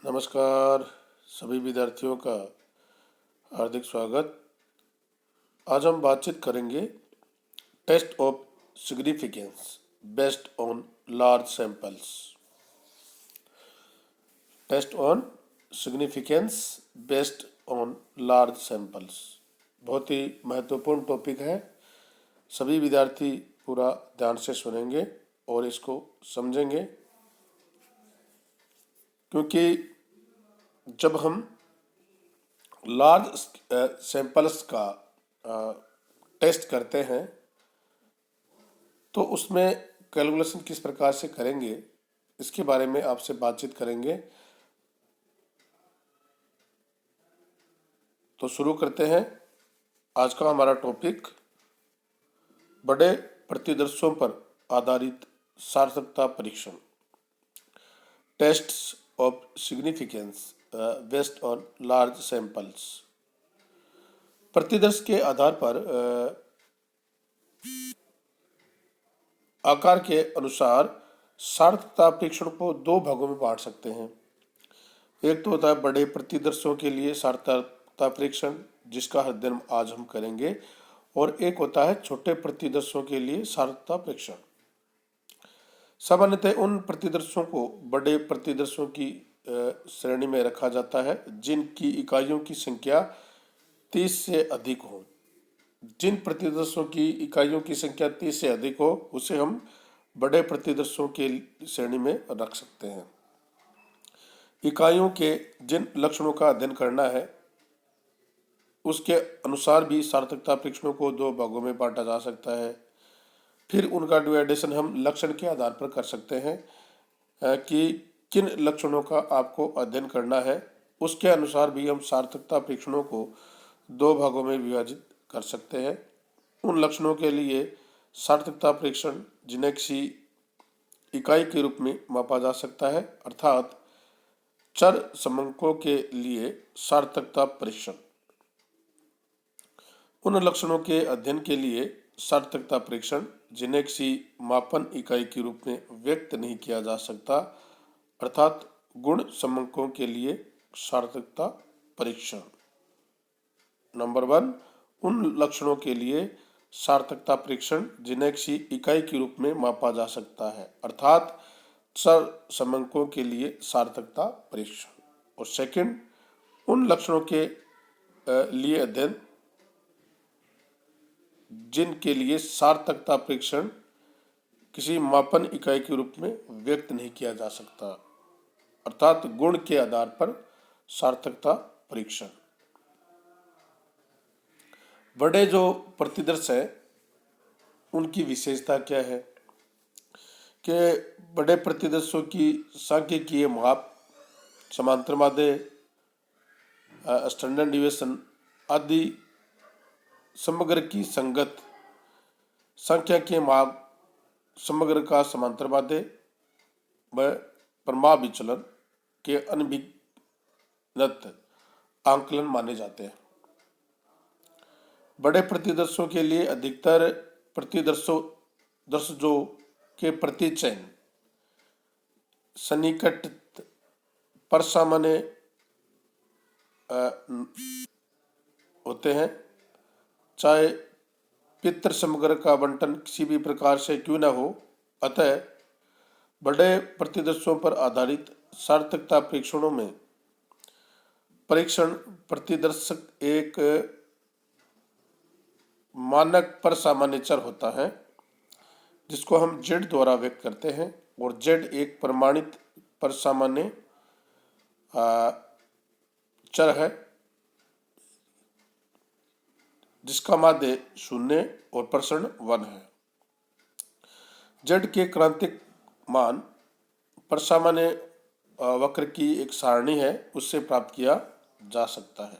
नमस्कार सभी विद्यार्थियों का हार्दिक स्वागत। आज हम बातचीत करेंगे test of significance based on large samples. Test on significance based on large samples बहुत ही महत्वपूर्ण टॉपिक है। सभी विद्यार्थी पूरा ध्यान से सुनेंगे और इसको समझेंगे, क्योंकि जब हम लार्ज सैंपल्स का टेस्ट करते हैं तो उसमें कैलकुलेशन किस प्रकार से करेंगे, इसके बारे में आपसे बातचीत करेंगे। तो शुरू करते हैं। आज का हमारा टॉपिक बड़े प्रतिदर्शों पर आधारित सार्थकता परीक्षण, tests of significance based on large samples. प्रतिदर्श के आधार पर आकार के अनुसार सार्थकता परीक्षण को दो भागों में बांट सकते हैं। एक तो होता है बड़े प्रतिदर्शों के लिए सार्थकता परीक्षण, जिसका अध्ययन आज हम करेंगे, और एक होता है छोटे प्रतिदर्शों के लिए सार्थकता परीक्षण। सामान्यतः उन प्रतिदर्शों को बड़े प्रतिदर्शों की श्रेणी में रखा जाता है जिनकी इकाइयों की संख्या 30 से अधिक हो। जिन प्रतिदर्शों की इकाइयों की संख्या 30 से अधिक हो उसे हम बड़े प्रतिदर्शों के श्रेणी में रख सकते हैं। इकाइयों के जिन लक्षणों का अध्ययन करना है उसके अनुसार भी सार्थकता परीक्षणों को दो भागों में बांटा जा सकता है। फिर उनका डिवाइडेशन हम लक्षण के आधार पर कर सकते हैं कि किन लक्षणों का आपको अध्ययन करना है, उसके अनुसार भी हम सार्थकता परीक्षणों को दो भागों में विभाजित कर सकते हैं। उन लक्षणों के लिए सार्थकता परीक्षण जिन्हें किसी इकाई के रूप में मापा जा सकता है, अर्थात चर समंकों के लिए सार्थकता परीक्षण। उन लक्षणों के अध्ययन के लिए सार्थकता परीक्षण जिन्हें किसी मापन इकाई के रूप में व्यक्त नहीं किया जा सकता, अर्थात गुण समंकों के लिए सार्थकता परीक्षण। नंबर 1, उन लक्षणों के लिए सार्थकता परीक्षण जिन्हें किसी इकाई के रूप में मापा जा सकता है, अर्थात चर समंकों के लिए सार्थकता परीक्षण। और सेकंड, उन लक्षणों के लिए अध्ययन जिनके लिए सार्थकता परीक्षण किसी मापन इकाई के रूप में व्यक्त नहीं किया जा सकता, अर्थात गुण के आधार पर सार्थकता परीक्षण। बड़े जो प्रतिदर्श है उनकी विशेषता क्या है कि बड़े प्रतिदर्शों की सांख्यिकीय माप, समांतर माध्य, स्टैंडर्ड डिविएशन आदि समग्र की संगत सांख्यिकीय माप, समग्र का समांतर माध्य व प्रमाण विचलन के अनभिज्ञत आंकलन माने जाते हैं। बड़े प्रतिदर्शों के लिए अधिकतर प्रतिदर्शों के प्रतिचयन सन्निकट पर सामान्य होते हैं, चाहे पितृ समग्र का आवंटन किसी भी प्रकार से क्यों न हो। अतः बड़े प्रतिदर्शों पर आधारित सार्थकता परीक्षणों में परीक्षण प्रतिदर्शक एक मानक पर सामान्य चर होता है जिसको हम z द्वारा व्यक्त करते हैं, और z एक प्रमाणित पर सामान्य चर है जिसका माध्य 0 और प्रसरण 1 है। z के क्रांतिक मान पर सामान्य वक्र की एक सारणी है, उससे प्राप्त किया जा सकता है।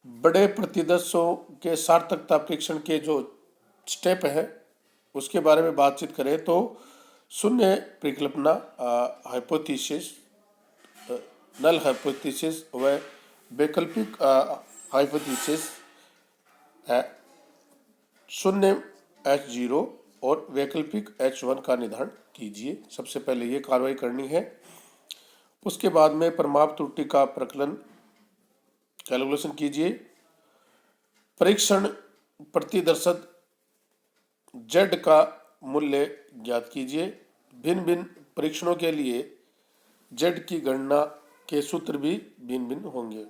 बड़े प्रतिदर्शों के सार्थकता परीक्षण के जो स्टेप है उसके बारे में बातचीत करें तो शून्य परिकल्पना, हाइपोथेसिस, नल हाइपोथेसिस व वैकल्पिक हाइपोथेसिस है। शून्य H0 और वैकल्पिक H1 का निर्धारण कीजिए। सबसे पहले ये कार्रवाई करनी है उसके बाद में परिमाप त्रुटि का प्रकलन कैलकुलेशन कीजिए। परीक्षण प्रतिदर्शक Z का मूल्य ज्ञात कीजिए। भिन्न भिन्न परीक्षणों के लिए Z की गणना के सूत्र भी भिन्न भिन्न होंगे।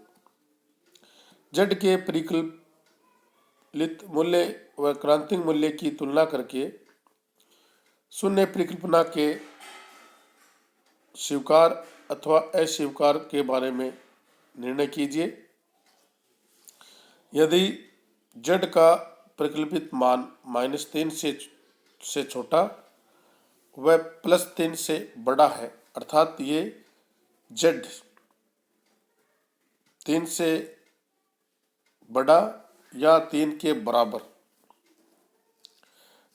Z के परिकलित मूल्य व क्रांतिक मूल्य की तुलना करके शून्य परिकल्पना के स्वीकार अथवा अस्वीकार के बारे में निर्णय कीजिए। यदि Z का परिकल्पित मान -3 से छोटा व +3 से बड़ा है, अर्थात ये Z 3 से बड़ा या 3 के बराबर,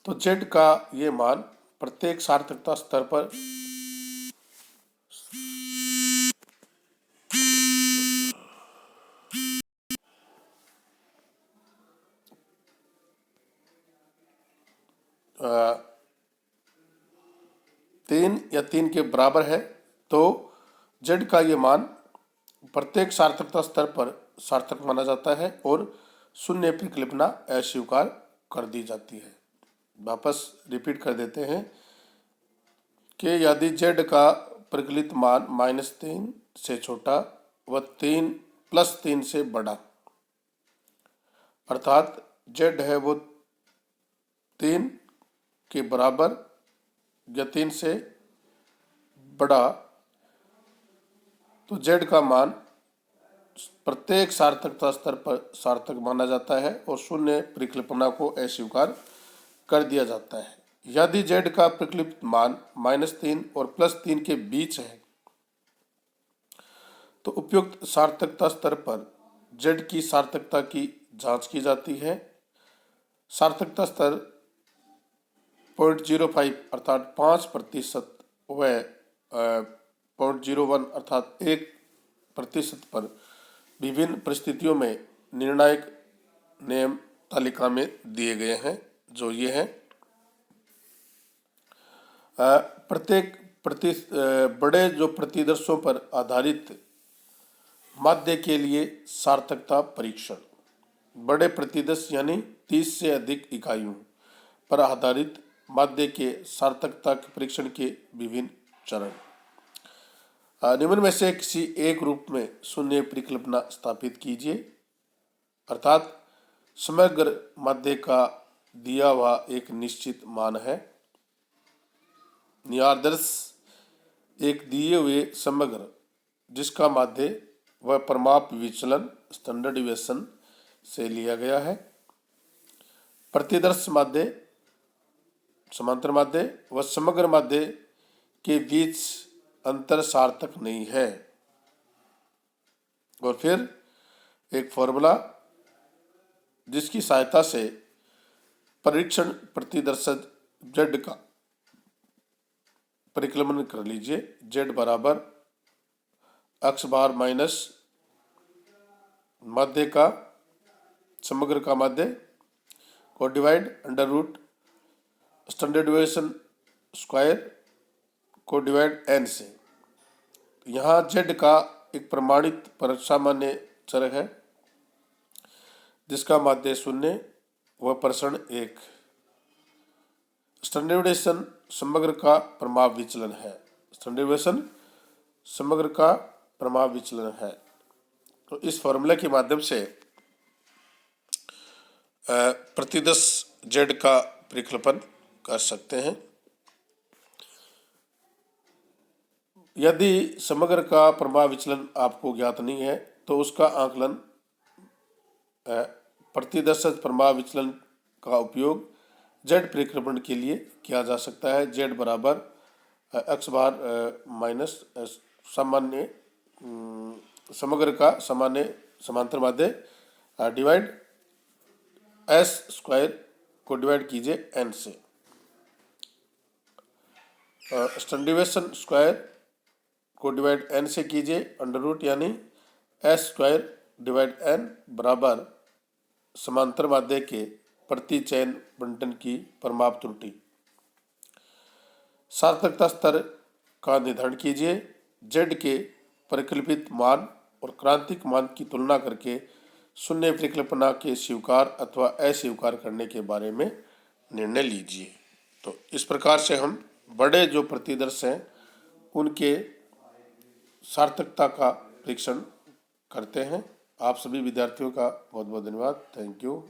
तो Z का ये मान प्रत्येक सार्थकता स्तर पर तीन या 3 के बराबर है, तो Z का ये मान प्रत्येक सार्थकता स्तर पर सार्थक माना जाता है और शून्य परिकल्पना अस्वीकार कर दी जाती है। वापस रिपीट कर देते हैं कि यदि Z का परिकलित मान -3 से छोटा व 3 से बड़ा, अर्थात Z है वो 3 के बराबर या 3 से बड़ा, तो Z का मान प्रत्येक सार्थकता स्तर पर सार्थक माना जाता है और शून्य परिकल्पना को अस्वीकार कर दिया जाता है। यदि Z का परिकलित मान -3 और +3 के बीच है, तो उपयुक्त सार्थकता स्तर पर Z की सार्थकता की जांच की जाती है। सार्थकता स्तर 0.05 अर्थात 5% व 0.01 अर्थात 1% पर विभिन्न परिस्थितियों में निर्णायक नियम तालिका में दिए गए हैं, जो ये हैं। प्रत्येक बड़े जो प्रतिदर्शों पर आधारित माध्य के लिए सार्थकता परीक्षण। बड़े प्रतिदर्श यानी 30 से अधिक इकाइयों पर आधारित माध्य के सार्थकता के परीक्षण के विभिन्न चरण। निम्न में से किसी एक रूप में शून्य परिकल्पना स्थापित कीजिए, अर्थात समग्र माध्य का दिया हुआ एक निश्चित मान है। निरादर्श एक दिए हुए समग्र जिसका माध्य व परिमाप विचलन स्टैंडर्ड डिविएशन से लिया गया है। प्रतिदर्श माध्य, समांतर माध्य व समग्र माध्य के बीच अंतर सार्थक नहीं है। और फिर एक फॉर्मूला जिसकी सहायता से परीक्षण प्रतिदर्शक Z का परिकलन कर लीजिए। Z बराबर x बार माइनस माध्य का समग्र का माध्य को divide under root standard deviation square को डिवाइड n से। यहाँ Z का एक प्रमाणित पर सामान्य चर है जिसका माध्य 0 व प्रसरण 1। स्टैंडर्ड डिविएशन समग्र का परिमाप विचलन है। स्टैंडर्ड डिविएशन समग्र का परिमाप विचलन है। तो इस फॉर्मूला के माध्यम से प्रतिदर्श Z का परिकल्पन कर सकते हैं। यदि समग्र का परिमाप विचलन आपको ज्ञात नहीं है, तो उसका आकलन प्रतिदर्शक परिमाप विचलन का उपयोग Z परिकल्पन के लिए किया जा सकता है। Z बराबर x बार माइनस सामान्य समग्र का सामान्य समांतर माध्य डिवाइड s स्क्वायर को डिवाइड कीजिए n से। स्टैंडर्ड डिविएशन स्क्वायर को डिवाइड n से कीजिए अंडर रूट यानी s स्क्वायर डिवाइड n बराबर समांतर माध्य के प्रति चयन बंटन की परिमाप त्रुटि। सार्थकता स्तर का निर्धारण कीजिए। z के परिकल्पित मान और क्रांतिक मान की तुलना करके शून्य परिकल्पना के स्वीकार अथवा अस्वीकार करने के बारे में निर्णय लीजिए। तो इस प्रकार से हम बड़े जो प्रतिदर्श हैं उनके सार्थकता का परीक्षण करते हैं। आप सभी विद्यार्थियों का बहुत बहुत धन्यवाद। Thank you.